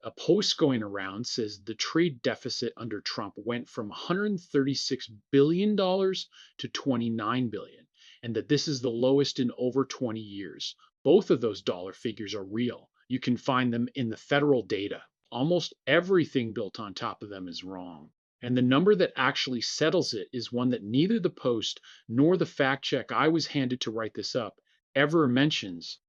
A post going around says the trade deficit under Trump went from $136 billion to $29 billion, and that this is the lowest in over 20 years. Both of those dollar figures are real. You can find them in the federal data. Almost everything built on top of them is wrong. And the number that actually settles it is one that neither the Post nor the fact check I was handed to write this up ever mentions.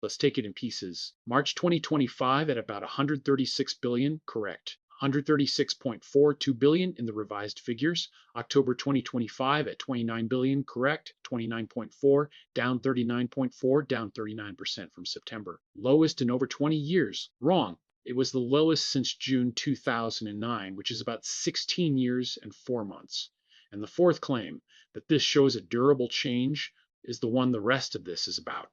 Let's take it in pieces. March 2025 at about 136 billion, correct. 136.42 billion in the revised figures. October 2025 at 29 billion, correct. 29.4, down 39.4, down 39% from September. Lowest in over 20 years, wrong. It was the lowest since June 2009, which is about 16 years and 4 months. And the fourth claim, that this shows a durable change, is the one the rest of this is about.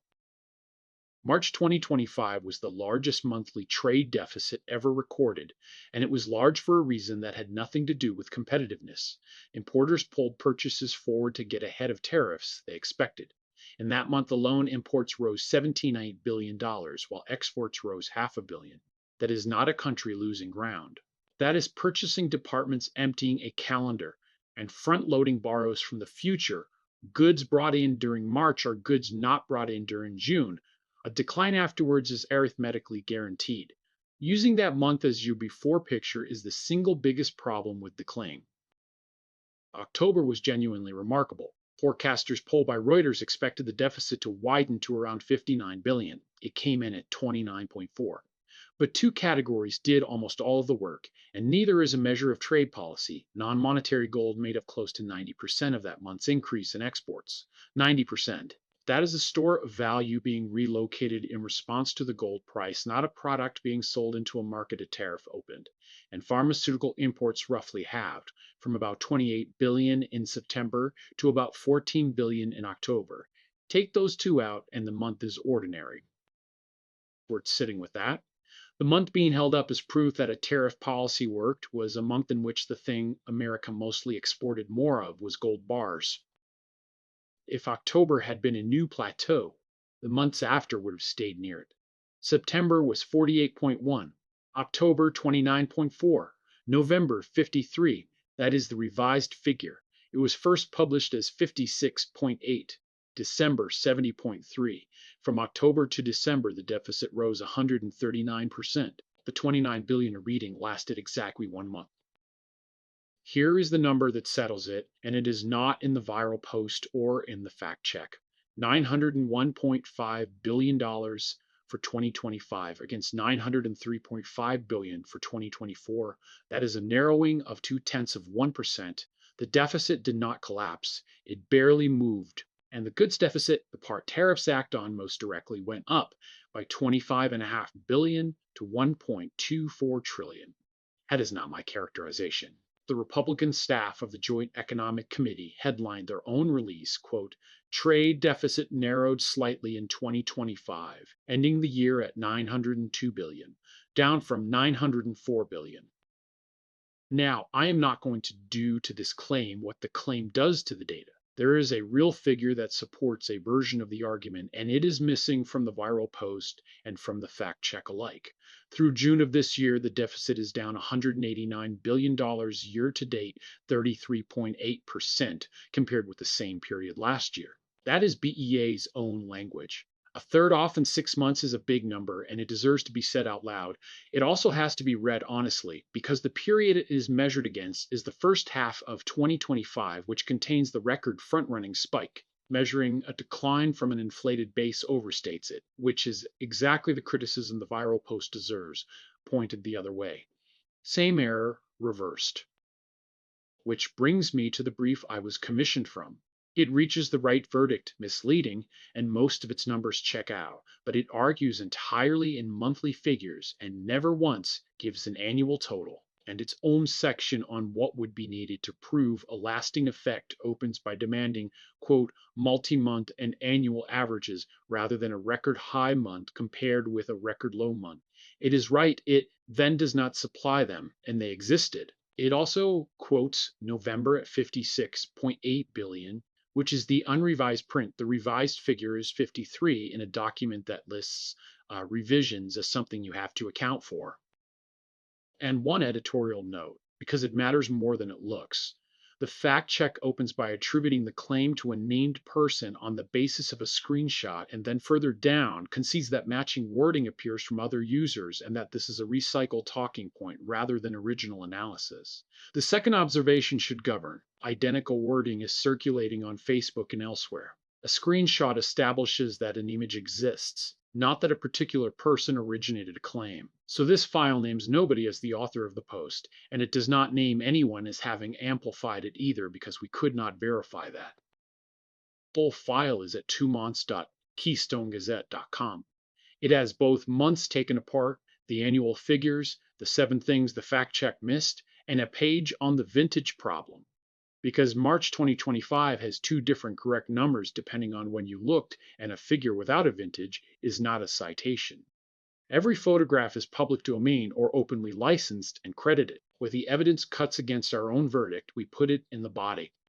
March 2025 was the largest monthly trade deficit ever recorded, and it was large for a reason that had nothing to do with competitiveness. Importers pulled purchases forward to get ahead of tariffs they expected. In that month alone, imports rose $17.8 billion, while exports rose half a billion. That is not a country losing ground. That is purchasing departments emptying a calendar and front-loading borrows from the future. Goods brought in during March are goods not brought in during June. A decline afterwards is arithmetically guaranteed. Using that month as your before picture is the single biggest problem with the claim. October was genuinely remarkable. Forecasters polled by Reuters expected the deficit to widen to around 59 billion. It came in at 29.4. But two categories did almost all of the work, and neither is a measure of trade policy. Non-monetary gold made up close to 90% of that month's increase in exports. 90%. That is a store of value being relocated in response to the gold price, not a product being sold into a market a tariff opened. And pharmaceutical imports roughly halved, from about 28 billion in September to about 14 billion in October. Take those two out and the month is ordinary. We're sitting with that. The month being held up as proof that a tariff policy worked was a month in which the thing America mostly exported more of was gold bars. If October had been a new plateau, the months after would have stayed near it. September was 48.1, October 29.4, November 53, that is the revised figure. It was first published as 56.8, December 70.3. From October to December, the deficit rose 139%. The 29 billion reading lasted exactly 1 month. Here is the number that settles it, and it is not in the viral post or in the fact check. $901.5 billion for 2025 against $903.5 billion for 2024. That is a narrowing of 0.2%. The deficit did not collapse. It barely moved. And the goods deficit, the part tariffs act on most directly, went up by $25.5 billion to $1.24 trillion. That is not my characterization. The Republican staff of the Joint Economic Committee headlined their own release, quote, "Trade deficit narrowed slightly in 2025, ending the year at $902 billion, down from $904 billion." Now, I am not going to do to this claim what the claim does to the data. There is a real figure that supports a version of the argument, and it is missing from the viral post and from the fact check alike. Through June of this year, the deficit is down $189 billion year to date, 33.8% compared with the same period last year. That is BEA's own language. A third off in 6 months is a big number, and it deserves to be said out loud. It also has to be read honestly, because the period it is measured against is the first half of 2025, which contains the record front-running spike. Measuring a decline from an inflated base overstates it, which is exactly the criticism the viral post deserves, pointed the other way. Same error, reversed. Which brings me to the brief I was commissioned from. It reaches the right verdict, misleading, and most of its numbers check out, but it argues entirely in monthly figures and never once gives an annual total. And its own section on what would be needed to prove a lasting effect opens by demanding, quote, multi-month and annual averages rather than a record high month compared with a record low month. It is right, it then does not supply them, and they existed. It also quotes November at 56.8 billion, which is the unrevised print. The revised figure is 53 in a document that lists revisions as something you have to account for. And one editorial note, because it matters more than it looks. The fact check opens by attributing the claim to a named person on the basis of a screenshot, and then further down concedes that matching wording appears from other users and that this is a recycled talking point rather than original analysis. The second observation should govern. Identical wording is circulating on Facebook and elsewhere. A screenshot establishes that an image exists, not that a particular person originated a claim. So this file names nobody as the author of the post, and it does not name anyone as having amplified it either because we could not verify that. The full file is at 2months.keystonegazette.com. It has both months taken apart, the annual figures, the 7 things the fact check missed, and a page on the vintage problem. Because March 2025 has 2 different correct numbers depending on when you looked, and a figure without a vintage is not a citation. Every photograph is public domain or openly licensed and credited. Where the evidence cuts against our own verdict, we put it in the body.